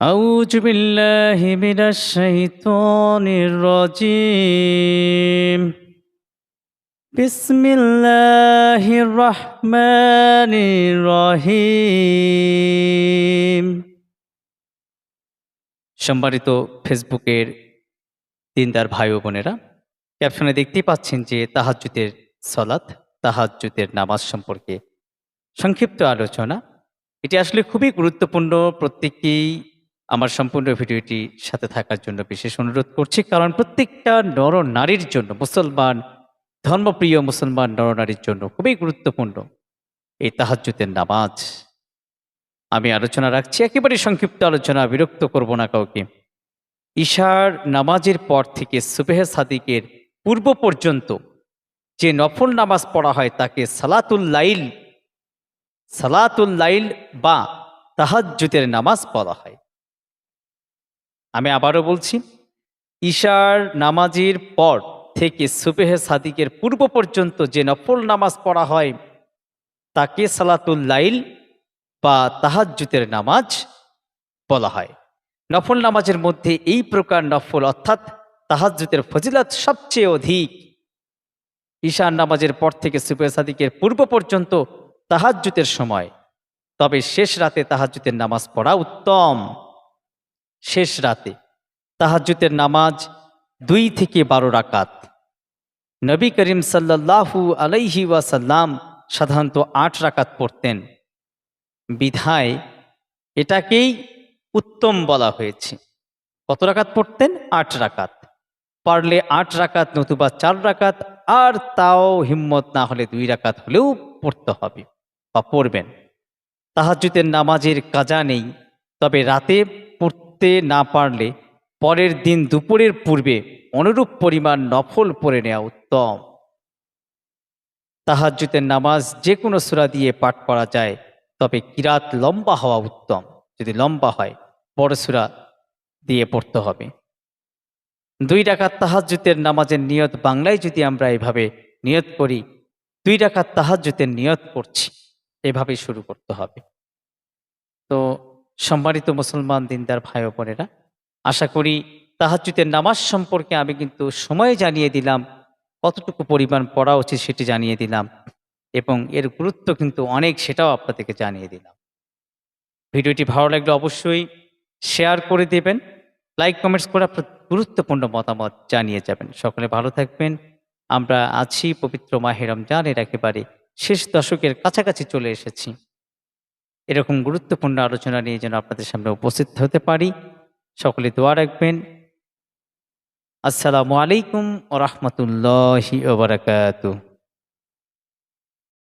أعوذ بالله من الشيطان الرجيم بسم الله الرحمن الرحيم সম্মানিত ফেসবুকের দিনদার ভাই ও বোনেরা, ক্যাপশনে দেখতেই পাচ্ছেন যে তাহাজ্জুদের সলাত, তাহাজ্জুদের নামাজ সম্পর্কে সংক্ষিপ্ত আলোচনা। এটি আসলে খুবই গুরুত্বপূর্ণ। প্রত্যেকেই আমার সম্পূর্ণ ভিডিওটির সাথে থাকার জন্য বিশেষ অনুরোধ করছি, কারণ প্রত্যেকটা নর-নারীর জন্য, মুসলমান ধর্মপ্রিয় মুসলমান নর-নারীর জন্য খুবই গুরুত্বপূর্ণ এই তাহাজ্জুদের নামাজ। আমি আলোচনা রাখছি, একেবারে সংক্ষিপ্ত আলোচনা, বিরক্ত করব না কাউকে। ঈশার নামাজের পর থেকে সুবহে সাদিকের পূর্ব পর্যন্ত যে নফল নামাজ পড়া হয় তাকে সালাতুল লাইল বা তাহাজ্জুদের নামাজ বলা হয়। আমি আবারও বলছি, ঈশার নামাজের পর থেকে সুবহে সাদিকের পূর্ব পর্যন্ত যে নফল নামাজ পড়া হয় তাকে সালাতুল লাইল বা তাহাজ্জুদের নামাজ বলা হয়। নফল নামাজের মধ্যে এই প্রকার নফল অর্থাৎ তাহাজ্জুদের ফজিলত সবচেয়ে অধিক। ঈশার নামাজের পর থেকে সুবহে সাদিকের পূর্ব পর্যন্ত তাহাজ্জুদের সময়, তবে শেষ রাতে তাহাজ্জুদের নামাজ পড়া উত্তম। শেষ রাতে তাহাজ্জুদের নামাজ 2 থেকে 12 রাকাত। নবী করিম সাল্লাল্লাহু আলাইহি ওয়াসাল্লাম সাধারণত 8 রাকাত পড়তেন, বিধায় এটাকেই উত্তম বলা হয়েছে। কত রাকাত পড়তেন? 8 রাকাত। পারলে 8 রাকাত নতুবা 4 রাকাত, আর তাও হিম্মত না হলে 2 রাকাত হলেও পড়তে হবে বা পড়বেন। তাহাজ্জুদের নামাজের কাজা নেই, তবে রাতে পড়তে না পারলে পরের দিন দুপুরের পূর্বে অনুরূপ পরিমাণ নফল পড়ে নেওয়া উত্তম। তাহাজ্জুদের নামাজ যে কোনো সূরা দিয়ে পাঠ করা যায়, তবে কিরাত লম্বা হওয়া উত্তম। যদি লম্বা হয় বড় সূরা দিয়ে পড়তে হবে। 2 রাকাত তাহাজ্জুদের নামাজের নিয়ত বাংলায় যদি আমরা এভাবে নিয়ত করি, 2 রাকাত তাহাজ্জুদের নিয়ত করছি, এভাবে শুরু করতে হবে। তো সম্মানিত মুসলমান দিনদার ভাই ও বোনেরা, আশা করি তাহাজ্জুদের নামাজ সম্পর্কে আমি কিন্তু সময় জানিয়ে দিলাম, কতটুকু পরিমাণ পড়া উচিত সেটি জানিয়ে দিলাম, এবং এর গুরুত্ব কিন্তু অনেক, সেটাও আপনাদেরকে জানিয়ে দিলাম। ভিডিওটি ভালো লাগলে অবশ্যই শেয়ার করে দেবেন, লাইক কমেন্টস করে আপনার গুরুত্বপূর্ণ মতামত জানিয়ে যাবেন। সকলে ভালো থাকবেন। আমরা আছি পবিত্র মাহে রমজানের একেবারে শেষ দশকের কাছাকাছি চলে এসেছি। এরকম গুরুত্বপূর্ণ আলোচনা নিয়ে যেন আপনাদের সামনে উপস্থিত হতে পারি। সকলে দোয়া রাখবেন। আসসালামু আলাইকুম ওয়া রাহমাতুল্লাহি ওয়া বারাকাতুহু।